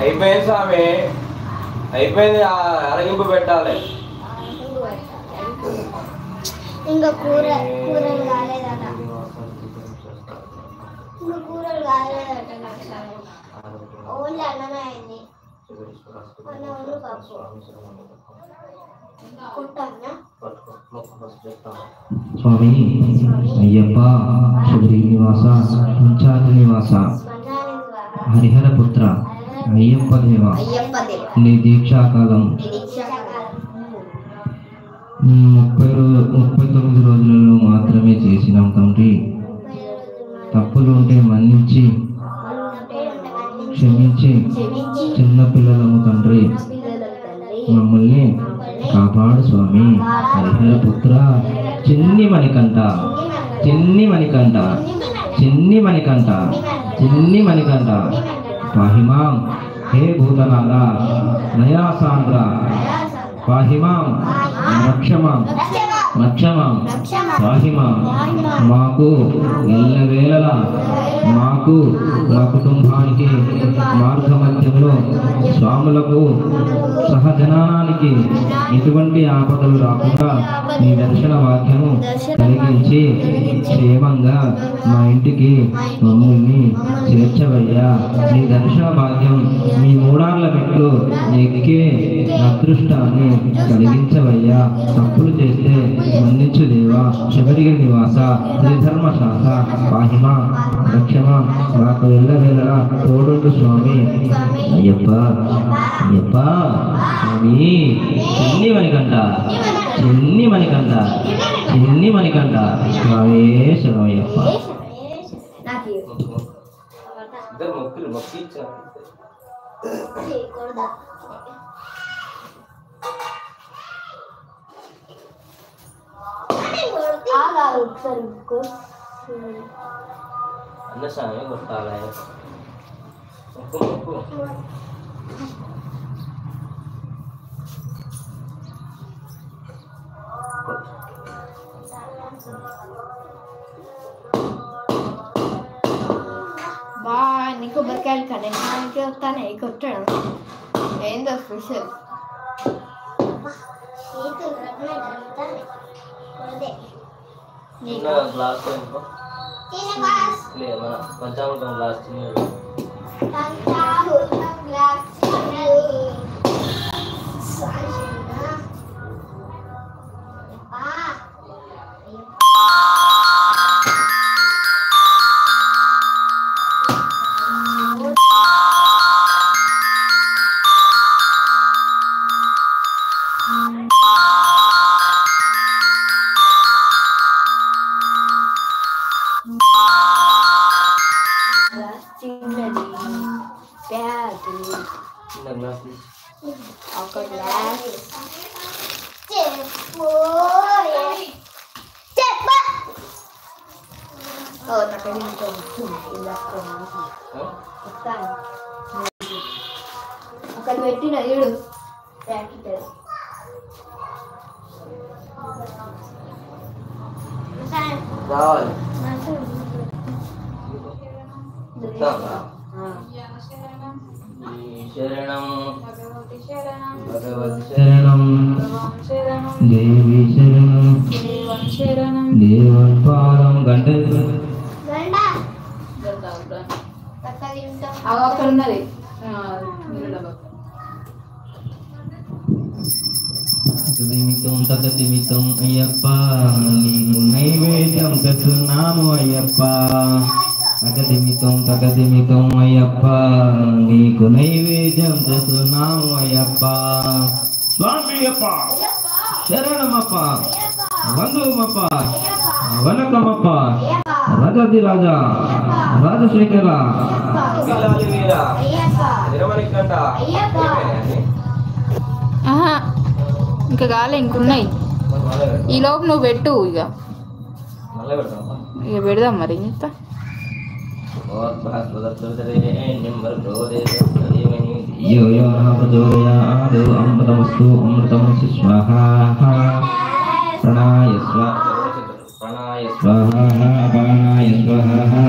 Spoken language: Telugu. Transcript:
అయిపోయింది స్వామి, అయిపోయింది. అరగింపు పెట్టాలి. ఇంకా కూరలు కాలేదట. ఇంకా కూరలు కాలేదట. ఓన్లీ అన్నమే అయింది. అన్నం పప్పు స్వామి అయ్యప్ప శ్రీనివాస పంచాది నివాస హరిహర పుత్ర అయ్యప్ప దేవ, నీ దీక్షాకాలం 39 రోజులలో మాత్రమే చేసినాం తండ్రి. తప్పులు ఉంటే మన్నించి క్షమించి చిన్నపిల్లలము తండ్రి, మమ్మల్ని కాపాడు స్వామి. హరిహర పుత్ర చిన్ని మణికంఠ, చిన్ని మణికంఠ, చిన్ని మణికంఠ, చిన్ని మణికంఠ పాహిమాం. హే భూతనాథ నయాసాంద్ర పాహిమాం, రక్షమాం, రక్షమాం, పాహిమాం. మాకు ఎల్లవేళలా మాకు మా కుటుంబానికి మార్గమధ్యంలో స్వాములకు సహజనానికి ఎటువంటి ఆపదలు రాకుండా నీ దర్శన వాక్యము కలిగించి క్షేమంగా మా ఇంటికి మమ్మల్ని చేర్చవయ్యా. నీ దర్శన భాగ్యం మీ మూడాళ్ళ మెట్లు ఎక్కే అదృష్టాన్ని కలిగించవయ్యా. తప్పులు చేస్తే మన్నించు దేవా. శబరిగిరి నివాస శ్రీధర్మశాస పాహిమా, రక్షమా. మాకు ఎల్లవేళలా తోడుండు స్వామి. అయ్యప్ప అయ్యప్ప స్వామి. చిన్ని మణికంఠ, చిన్ని మణికంఠ, చిన్ని మణికంఠ స్వామి శరణయ్యప్ప. అన్న స్వామి కొట్టాలి. బా నీకు బరికాయలు కనెక్ట్ వస్తానే కొట్టడం ఏందో స్పెషల్. గ్లాస్ మన పంచామృతం గ్లాస్ చిన్నది. ఒక గ్లాస్ అక్కడ పెట్టిన ఏడు ప్యాకెట్ రావాలి. శరణం భగవతి శరణం దేవి శరణం దేవన్ పాదం. గంట అక్కడ ఉన్నది. తగతిమితం అయ్యప్ప నీకు నైవేద్యం తెస్తున్నాము అయ్యప్ప. తగతిమితం అయ్యప్ప నీకు నైవేద్యం తెస్తున్నాము అయ్యప్ప. స్వామి అయ్యప్ప శరణమప్ప, వందుమప్ప, వనకమప్ప, రాజాది రాజా రాజశేఖర ఇంకా కాలే, ఇంకున్నాయి. ఈ లోపు నువ్వు పెట్టు. ఇక పెడదాం మరి. ఇంత అమృతమస్తు అమృతమస్తు స్వాహా. ప్రణాయ స్వాహా, ప్రణాయ స్వాహా, ప్రణాయ స్వాహా.